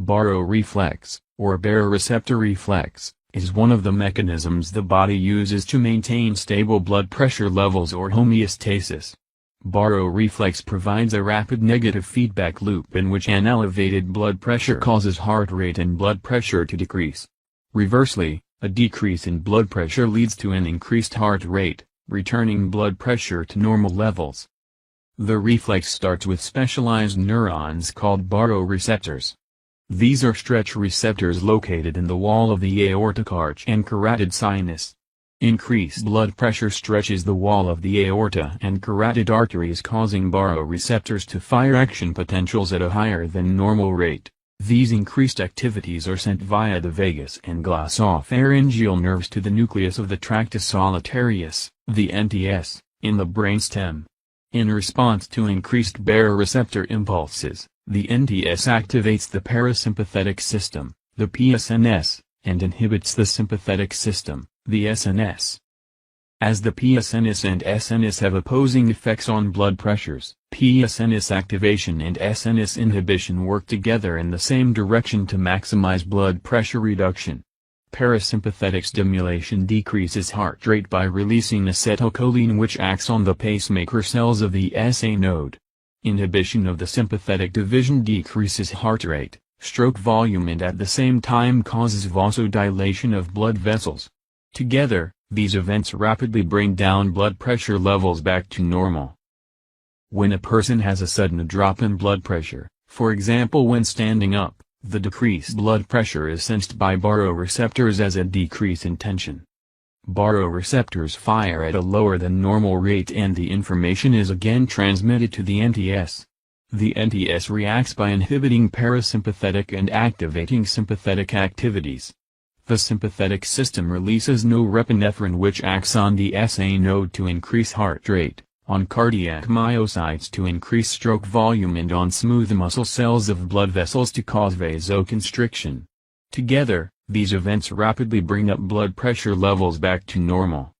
Baroreflex, or baroreceptor reflex, is one of the mechanisms the body uses to maintain stable blood pressure levels or homeostasis. Baroreflex provides a rapid negative feedback loop in which an elevated blood pressure causes heart rate and blood pressure to decrease. Reversely, a decrease in blood pressure leads to an increased heart rate, returning blood pressure to normal levels. The reflex starts with specialized neurons called baroreceptors. These are stretch receptors located in the wall of the aortic arch and carotid sinus. Increased blood pressure stretches the wall of the aorta and carotid arteries, causing baroreceptors to fire action potentials at a higher than normal rate. These increased activities are sent via the vagus and glossopharyngeal nerves to the nucleus of the tractus solitarius, the NTS, in the brainstem. In response to increased baroreceptor impulses, the NTS activates the parasympathetic system, the PSNS, and inhibits the sympathetic system, the SNS. As the PSNS and SNS have opposing effects on blood pressures, PSNS activation and SNS inhibition work together in the same direction to maximize blood pressure reduction. Parasympathetic stimulation decreases heart rate by releasing acetylcholine, which acts on the pacemaker cells of the SA node. Inhibition of the sympathetic division decreases heart rate, stroke volume, and at the same time causes vasodilation of blood vessels. Together, these events rapidly bring down blood pressure levels back to normal. When a person has a sudden drop in blood pressure, for example when standing up, the decreased blood pressure is sensed by baroreceptors as a decrease in tension. Baroreceptors fire at a lower than normal rate and the information is again transmitted to the NTS. The NTS reacts by inhibiting parasympathetic and activating sympathetic activities. The sympathetic system releases norepinephrine, which acts on the SA node to increase heart rate, on cardiac myocytes to increase stroke volume, and on smooth muscle cells of blood vessels to cause vasoconstriction. Together, these events rapidly bring up blood pressure levels back to normal.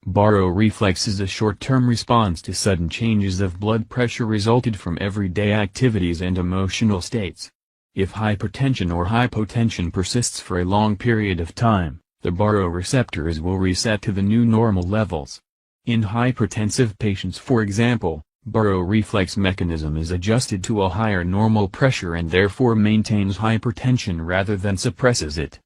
Baroreflex is a short-term response to sudden changes of blood pressure resulted from everyday activities and emotional states. If hypertension or hypotension persists for a long period of time, the baroreceptors will reset to the new normal levels. In hypertensive patients, for example, baroreflex mechanism is adjusted to a higher normal pressure and therefore maintains hypertension rather than suppresses it.